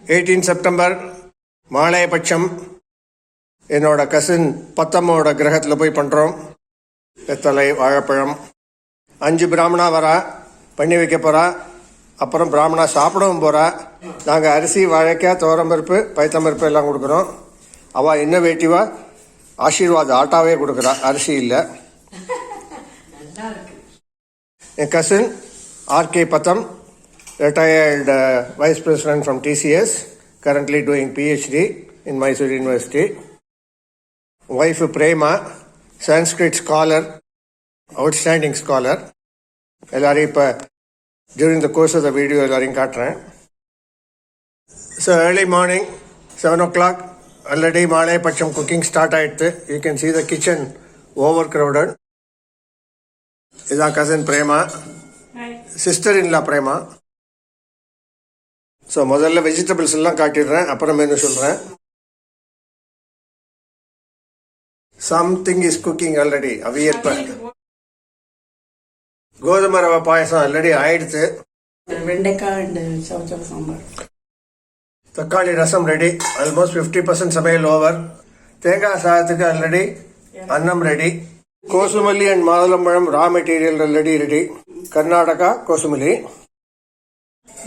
18 September மாலையபட்சம் என்னோட cousin பத்தம்மோட கிரகத்தில் போய் பண்ணுறோம். வெத்தலை வாழைப்பழம் 5 பிராமணா வரா, பண்ணி வைக்க போகிறா. அப்புறம் பிராமணா சாப்பிடவும் போகிறா. நாங்கள் அரிசி, வாழைக்காய், துவரம்பருப்பு, பைத்தம்பருப்பு எல்லாம் கொடுக்குறோம். அவள் இன்னோவேட்டிவாக ஆசீர்வாத் ஆட்டாவே கொடுக்குறா, அரிசி இல்லை. என் cousin RK Pattam, retired Vice President from TCS, currently doing PhD in Mysore University. Wife Prema, Sanskrit scholar, outstanding scholar. எல்லாரையும் இப்போ during the course of the video எல்லாரையும் காட்டுறேன். So early morning, 7 o'clock, already மாலையபட்சம் cooking start ஆயிடுது. You can see the kitchen overcrowded. இதான் cousin Prema, sister in law Prema. So முதல்ல vegetables எல்லாம் காட்டிடுறேன், அப்புறம் மெனு சொல்கிறேன். Something is cooking already. Aviyal கோதுமை ரவை பாயசம் ஆல்ரெடி ஆயிடுச்சு. வெண்டைக்காய் சாம்பார். தக்காளி ரசம் ரெடி, ஆல்மோஸ்ட் 50% சமையல் ஓவர். தேங்காய் சாதத்துக்கு ஆல்ரெடி அன்னம் ரெடி. கோசுமல்லி அண்ட் மாதுளம்பழம் raw material already ready. Karnataka kosumalli.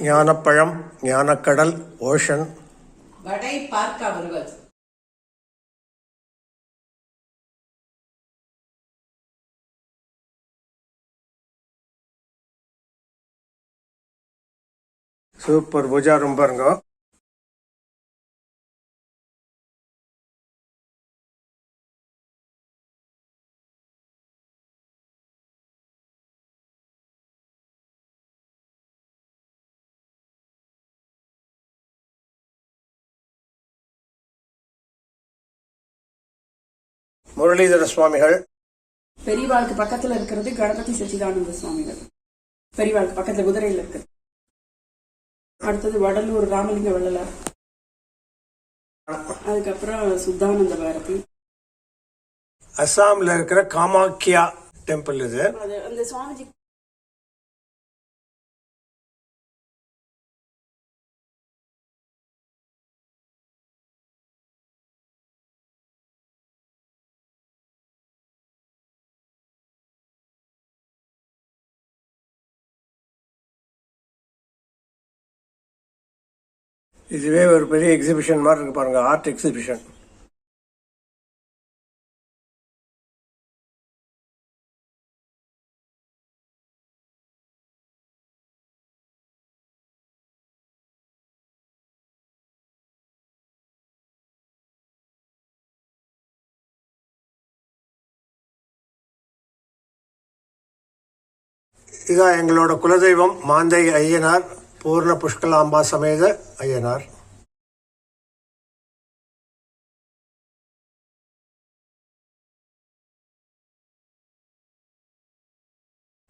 ஞானப்பழம், ஞானக்கடல், ஓஷன். வடை பார்க்க அவர்கள். சூப்பர் பூஜா ரூம் பாருங்க. முரளிதர சுவாமிகள். பெரியவாளுக்கு பக்கத்துல இருக்கிறது கணபதி சச்சிதானந்த சுவாமிகள். பெரியவாளுக்கு பக்கத்துல குதிரையில் இருக்கு. அடுத்தது வடலூர் ராமலிங்க வள்ளலார். அதுக்கப்புறம் சுத்தானந்த பாரதி. அஸ்ஸாம்ல இருக்கிற காமாக்கியா டெம்பிள் இது. அந்த சுவாமிஜி இதுவே ஒரு பெரிய எக்ஸிபிஷன் மாதிரி இருக்கு பாருங்க, ஆர்ட் எக்ஸிபிஷன். இதான் எங்களோட குலதெய்வம் மாந்தை ஐயனார், பூர்ண புஷ்கலாம்பா சமேத ஐயனார்.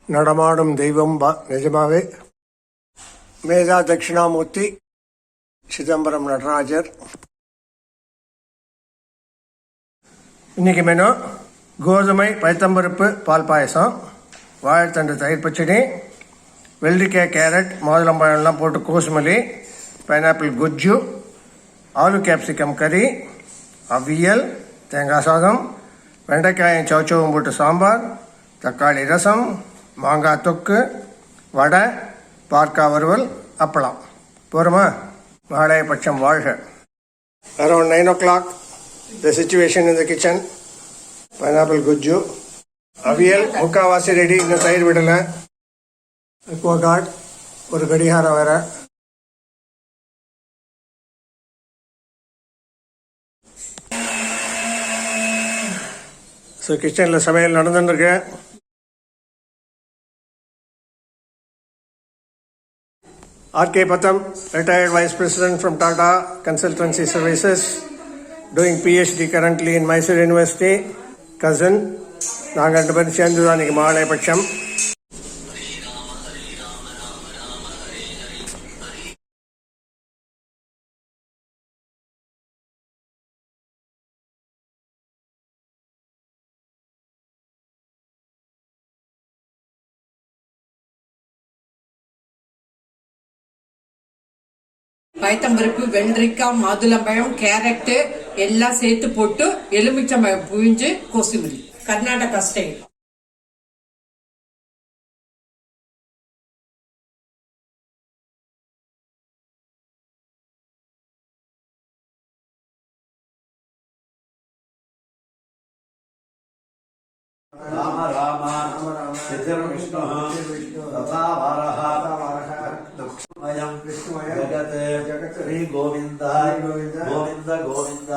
நடமாடும் தெய்வம் நிஜமாவே. மேதா தட்சிணாமூர்த்தி, சிதம்பரம் நடராஜர். இன்னைக்கு மெனு கோதுமை, பைத்தம்பருப்பு, பால் பாயசம், வாழைத்தண்டு தயிர் பச்சடி, வெள்ளரிக்காய், கேரட், மாதுளம்பழம்லாம் போட்டு கோசுமல்லி, பைனாப்பிள் குஜ்ஜு, ஆலு கேப்சிகம் கறி, அவியல், தேங்காய் சாதம், வெண்டைக்காயும் சவுச்சவும் போட்டு சாம்பார், தக்காளி ரசம், மாங்காய் தொக்கு, வடை, பார்க்கா வறுவல், அப்பளம். போகிறோமா? மாலையபட்சம் வாழ்க. Around 9 o'clock, the situation in the kitchen. Pineapple gojju, aviyal முக்காவாசி ரெடி, இன்னும் தயிர் விடலை. அக்வாகார்ட், ஒரு கடிகாரம் வேற. ஸோ கிச்சனில் சமையல் நடந்துருக்கு. RK Pattam, retired Vice President from Tata Consultancy Services, doing PhD currently in Mysore University. Cousin, நாங்கள் 2 பேரும் சேர்ந்து தான் இன்னைக்கு மாலையபட்சம். பயத்தம்பருப்பு, வெள்ளரிக்காய், மாதுளம்பழம், கேரட் எல்லாம் சேர்த்து போட்டு எலுமிச்சம்பழம் புழிஞ்சு கோசுமில்லி, கர்நாடகா ஸ்டைல். राम राम सिद्धिर्विष्णुः तथा वारः जगत् श्री गोविंद गोविंद गोविंद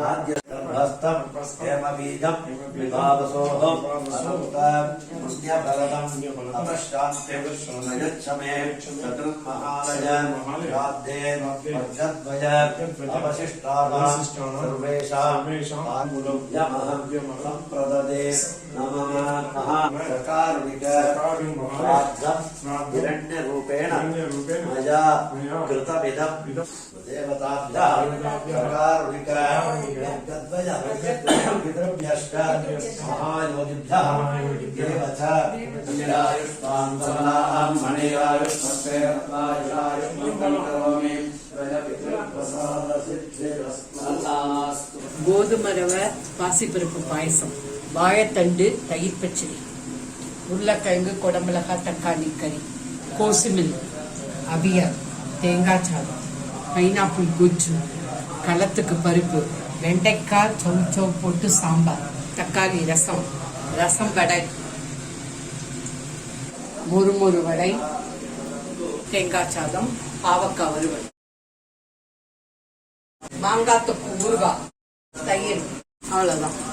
आद्यस्तम् हेम बीजम् विभावसोः अनन्त पुण्यफलदम् अपशान्तिम् यच्छमे चतुर्महालय श्राद्धे वर्षद्वय अवशिष्टानां सर्वेषां यमः सम्प्रददे नमः सकारुणिक श्राद्धम् हिरण्यरूपेण मया कृतमिदं देवताभ्यः सकारुणिक पितृभ्यश्च महायोगिभ्यः एव च वीरायुष्मान् समनां मणिरायुष्मस्ते रत्नायुरायुष्मङ्गलं करोमि கோதுமை ரவை பாசிப்பருப்பு பாயசம், வாழைத்தண்டு தயிர் பச்சடி, உருளைக்கிழங்கு குடமிளகாய் தக்காளி கறி, கோசுமில், அவியல், தேங்காய் சாதம், பைனாப்பிள் குஜ்ஜு, களத்துக்கு பருப்பு, வெண்டைக்காய் சௌச்சௌ போட்டு சாம்பார், தக்காளி ரசம், ரசம் வடை, முறுமுறு வடை, தேங்காய் சாதம், பாவக்காய் வறுவல், மாங்காய் தொக்கு ஊறுகாய், தயிர், அவ்வளவுதான்.